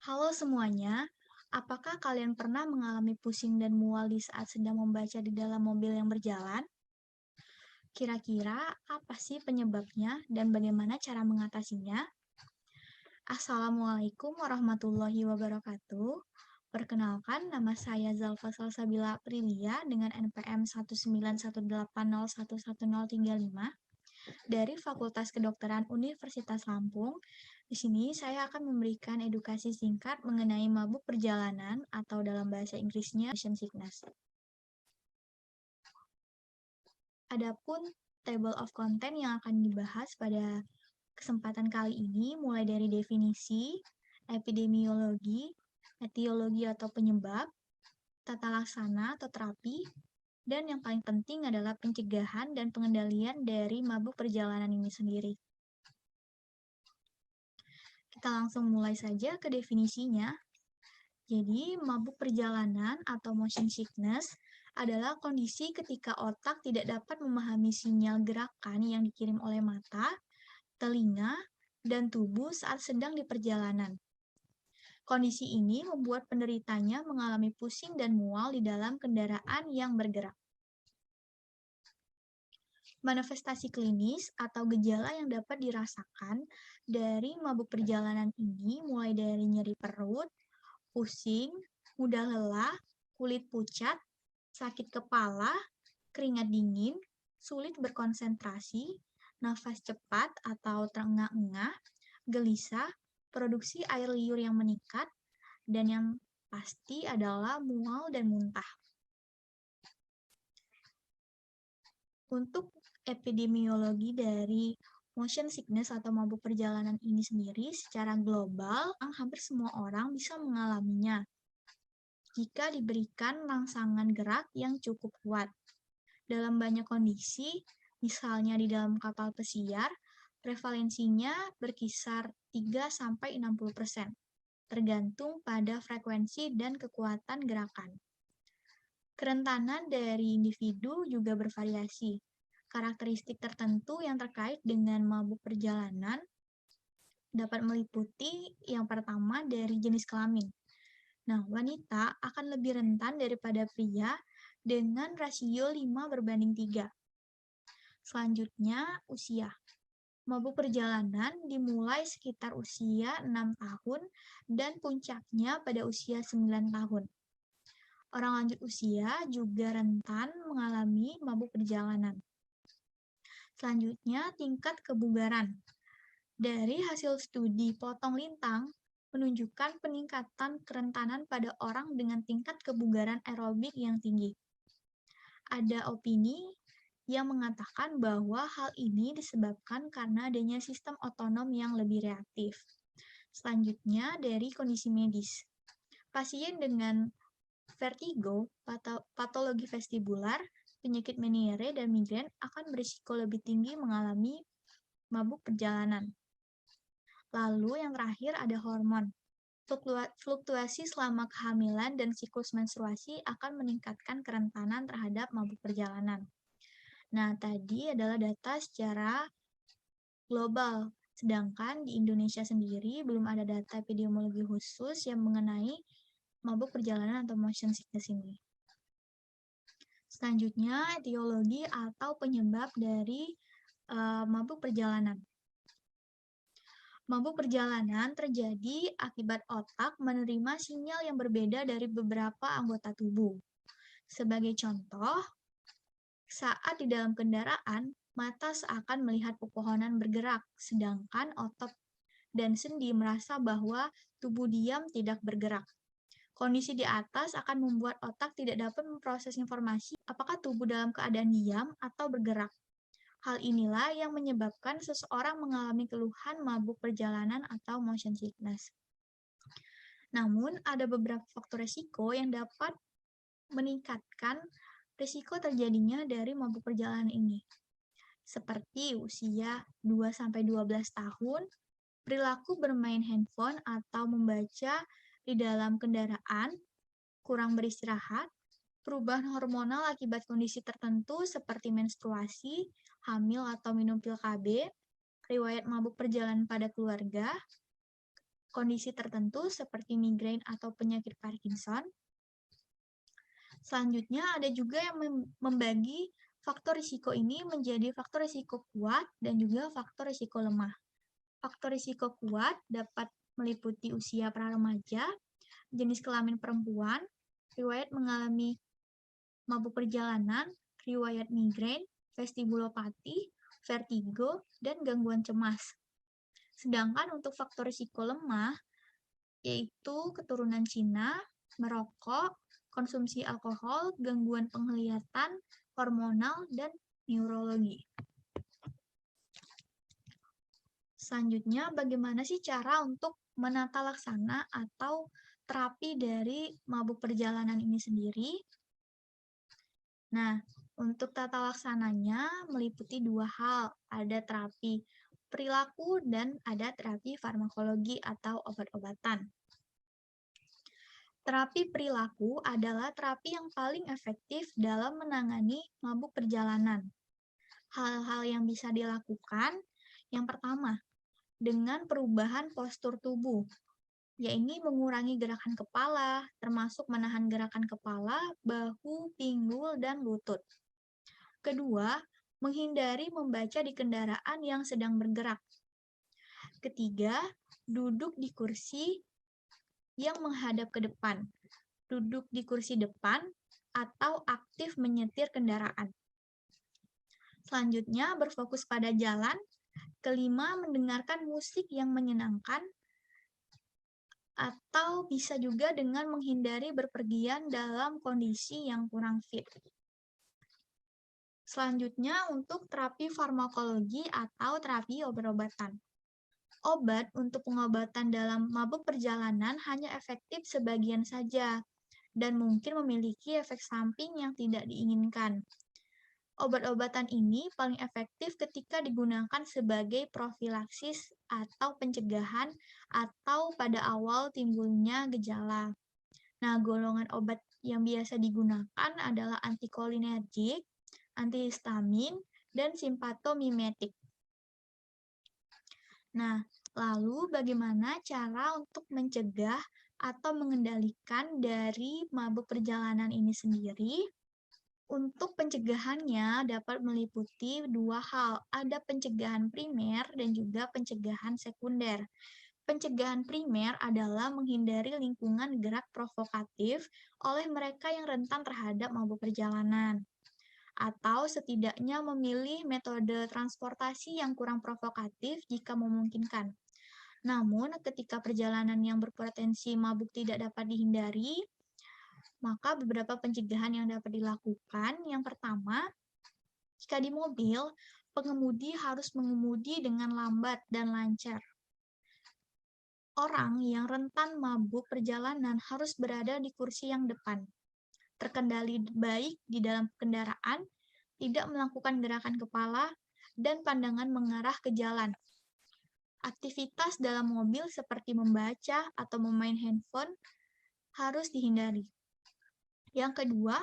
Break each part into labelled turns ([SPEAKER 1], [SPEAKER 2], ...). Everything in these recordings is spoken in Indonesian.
[SPEAKER 1] Halo semuanya, apakah kalian pernah mengalami pusing dan mual di saat sedang membaca di dalam mobil yang berjalan? Kira-kira apa sih penyebabnya dan bagaimana cara mengatasinya? Assalamualaikum warahmatullahi wabarakatuh. Perkenalkan, nama saya Zalfa Salsabila Aprilia dengan NPM 19180111035 dari Fakultas Kedokteran Universitas Lampung. Di sini saya akan memberikan edukasi singkat mengenai mabuk perjalanan atau dalam bahasa Inggrisnya motion sickness. Adapun table of content yang akan dibahas pada kesempatan kali ini mulai dari definisi, epidemiologi, etiologi atau penyebab, tata laksana atau terapi, dan yang paling penting adalah pencegahan dan pengendalian dari mabuk perjalanan ini sendiri. Kita langsung mulai saja ke definisinya. Jadi, mabuk perjalanan atau motion sickness adalah kondisi ketika otak tidak dapat memahami sinyal gerakan yang dikirim oleh mata, telinga, dan tubuh saat sedang di perjalanan. Kondisi ini membuat penderitanya mengalami pusing dan mual di dalam kendaraan yang bergerak. Manifestasi klinis atau gejala yang dapat dirasakan dari mabuk perjalanan ini mulai dari nyeri perut, pusing, mudah lelah, kulit pucat, sakit kepala, keringat dingin, sulit berkonsentrasi, nafas cepat atau terengah-engah, gelisah, produksi air liur yang meningkat, dan yang pasti adalah mual dan muntah. Untuk epidemiologi dari motion sickness atau mabuk perjalanan ini sendiri secara global, hampir semua orang bisa mengalaminya jika diberikan rangsangan gerak yang cukup kuat. Dalam banyak kondisi, misalnya di dalam kapal pesiar, prevalensinya berkisar 3-60%, tergantung pada frekuensi dan kekuatan gerakan. Kerentanan dari individu juga bervariasi. Karakteristik tertentu yang terkait dengan mabuk perjalanan dapat meliputi yang pertama dari jenis kelamin. Nah, wanita akan lebih rentan daripada pria dengan rasio 5:3. Selanjutnya, usia. Mabuk perjalanan dimulai sekitar usia 6 tahun dan puncaknya pada usia 9 tahun. Orang lanjut usia juga rentan mengalami mabuk perjalanan. Selanjutnya, tingkat kebugaran. Dari hasil studi potong lintang, menunjukkan peningkatan kerentanan pada orang dengan tingkat kebugaran aerobik yang tinggi. Ada opini yang mengatakan bahwa hal ini disebabkan karena adanya sistem otonom yang lebih reaktif. Selanjutnya, dari kondisi medis. Pasien dengan vertigo, patologi vestibular, penyakit meniere, dan migrain akan berisiko lebih tinggi mengalami mabuk perjalanan. Lalu yang terakhir ada hormon. Fluktuasi selama kehamilan dan siklus menstruasi akan meningkatkan kerentanan terhadap mabuk perjalanan. Nah, tadi adalah data secara global. Sedangkan di Indonesia sendiri belum ada data epidemiologi khusus yang mengenai mabuk perjalanan atau motion sickness ini. Selanjutnya, etiologi atau penyebab dari mabuk perjalanan. Mabuk perjalanan terjadi akibat otak menerima sinyal yang berbeda dari beberapa anggota tubuh. Sebagai contoh, saat di dalam kendaraan, mata seakan melihat pepohonan bergerak, sedangkan otot dan sendi merasa bahwa tubuh diam tidak bergerak. Kondisi di atas akan membuat otak tidak dapat memproses informasi apakah tubuh dalam keadaan diam atau bergerak. Hal inilah yang menyebabkan seseorang mengalami keluhan mabuk perjalanan atau motion sickness. Namun, ada beberapa faktor risiko yang dapat meningkatkan risiko terjadinya dari mabuk perjalanan ini. Seperti usia 2-12 tahun, perilaku bermain handphone atau membaca di dalam kendaraan, kurang beristirahat, perubahan hormonal akibat kondisi tertentu seperti menstruasi, hamil atau minum pil KB, riwayat mabuk perjalanan pada keluarga, kondisi tertentu seperti migrain atau penyakit Parkinson. Selanjutnya ada juga yang membagi faktor risiko ini menjadi faktor risiko kuat dan juga faktor risiko lemah. Faktor risiko kuat dapat meliputi usia pra-remaja, jenis kelamin perempuan, riwayat mengalami mabuk perjalanan, riwayat migrain, vestibulopati, vertigo, dan gangguan cemas. Sedangkan untuk faktor risiko lemah, yaitu keturunan Cina, merokok, konsumsi alkohol, gangguan penglihatan, hormonal, dan neurologi. Selanjutnya, bagaimana sih cara untuk menata laksana atau terapi dari mabuk perjalanan ini sendiri? Nah, untuk tata laksananya meliputi dua hal, ada terapi perilaku dan ada terapi farmakologi atau obat-obatan. Terapi perilaku adalah terapi yang paling efektif dalam menangani mabuk perjalanan. Hal-hal yang bisa dilakukan, yang pertama, dengan perubahan postur tubuh, yaitu mengurangi gerakan kepala, termasuk menahan gerakan kepala, bahu, pinggul, dan lutut. Kedua, menghindari membaca di kendaraan yang sedang bergerak. Ketiga, duduk di kursi yang menghadap ke depan, duduk di kursi depan, atau aktif menyetir kendaraan. Selanjutnya, berfokus pada jalan. Kelima, mendengarkan musik yang menyenangkan, atau bisa juga dengan menghindari berpergian dalam kondisi yang kurang fit. Selanjutnya, untuk terapi farmakologi atau terapi obat-obatan. Obat untuk pengobatan dalam mabuk perjalanan hanya efektif sebagian saja, dan mungkin memiliki efek samping yang tidak diinginkan. Obat-obatan ini paling efektif ketika digunakan sebagai profilaksis atau pencegahan atau pada awal timbulnya gejala. Nah, golongan obat yang biasa digunakan adalah antikolinergik, antihistamin, dan simpatomimetik. Nah, lalu bagaimana cara untuk mencegah atau mengendalikan dari mabuk perjalanan ini sendiri? Untuk pencegahannya dapat meliputi dua hal, ada pencegahan primer dan juga pencegahan sekunder. Pencegahan primer adalah menghindari lingkungan gerak provokatif oleh mereka yang rentan terhadap mabuk perjalanan, atau setidaknya memilih metode transportasi yang kurang provokatif jika memungkinkan. Namun, ketika perjalanan yang berpotensi mabuk tidak dapat dihindari, maka beberapa pencegahan yang dapat dilakukan. Yang pertama, jika di mobil, pengemudi harus mengemudi dengan lambat dan lancar. Orang yang rentan mabuk perjalanan harus berada di kursi yang depan, terkendali baik di dalam kendaraan, tidak melakukan gerakan kepala, dan pandangan mengarah ke jalan. Aktivitas dalam mobil seperti membaca atau memain handphone harus dihindari. Yang kedua,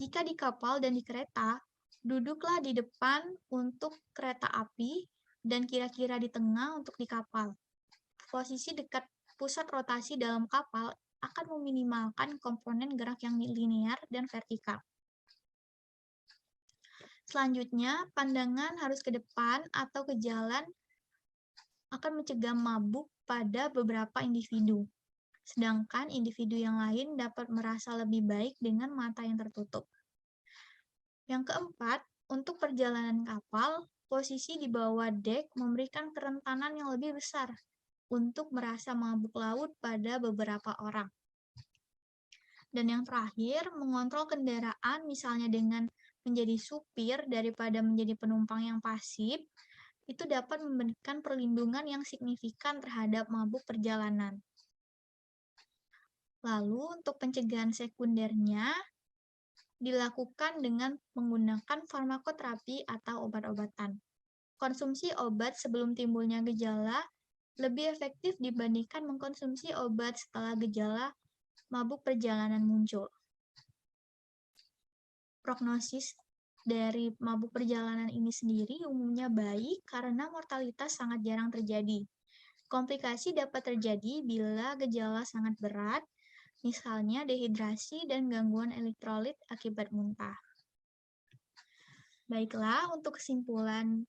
[SPEAKER 1] jika di kapal dan di kereta, duduklah di depan untuk kereta api dan kira-kira di tengah untuk di kapal. Posisi dekat pusat rotasi dalam kapal akan meminimalkan komponen gerak yang linear dan vertikal. Selanjutnya, pandangan harus ke depan atau ke jalan akan mencegah mabuk pada beberapa individu. Sedangkan individu yang lain dapat merasa lebih baik dengan mata yang tertutup. Yang keempat, untuk perjalanan kapal, posisi di bawah dek memberikan kerentanan yang lebih besar untuk merasa mabuk laut pada beberapa orang. Dan yang terakhir, mengontrol kendaraan misalnya dengan menjadi supir daripada menjadi penumpang yang pasif, itu dapat memberikan perlindungan yang signifikan terhadap mabuk perjalanan. Lalu untuk pencegahan sekundernya dilakukan dengan menggunakan farmakoterapi atau obat-obatan. Konsumsi obat sebelum timbulnya gejala lebih efektif dibandingkan mengkonsumsi obat setelah gejala mabuk perjalanan muncul. Prognosis dari mabuk perjalanan ini sendiri umumnya baik karena mortalitas sangat jarang terjadi. Komplikasi dapat terjadi bila gejala sangat berat, misalnya dehidrasi dan gangguan elektrolit akibat muntah. Baiklah, untuk kesimpulan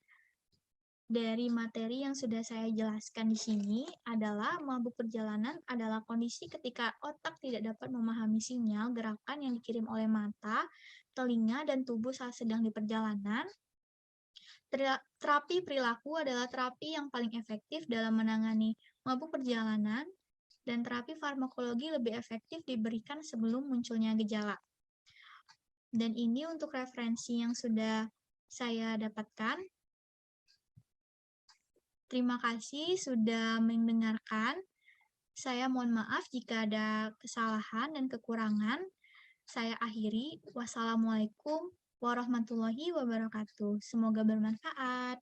[SPEAKER 1] dari materi yang sudah saya jelaskan di sini adalah mabuk perjalanan adalah kondisi ketika otak tidak dapat memahami sinyal gerakan yang dikirim oleh mata, telinga, dan tubuh saat sedang di perjalanan. Terapi perilaku adalah terapi yang paling efektif dalam menangani mabuk perjalanan, dan terapi farmakologi lebih efektif diberikan sebelum munculnya gejala. Dan ini untuk referensi yang sudah saya dapatkan. Terima kasih sudah mendengarkan. Saya mohon maaf jika ada kesalahan dan kekurangan. Saya akhiri. Wassalamualaikum warahmatullahi wabarakatuh. Semoga bermanfaat.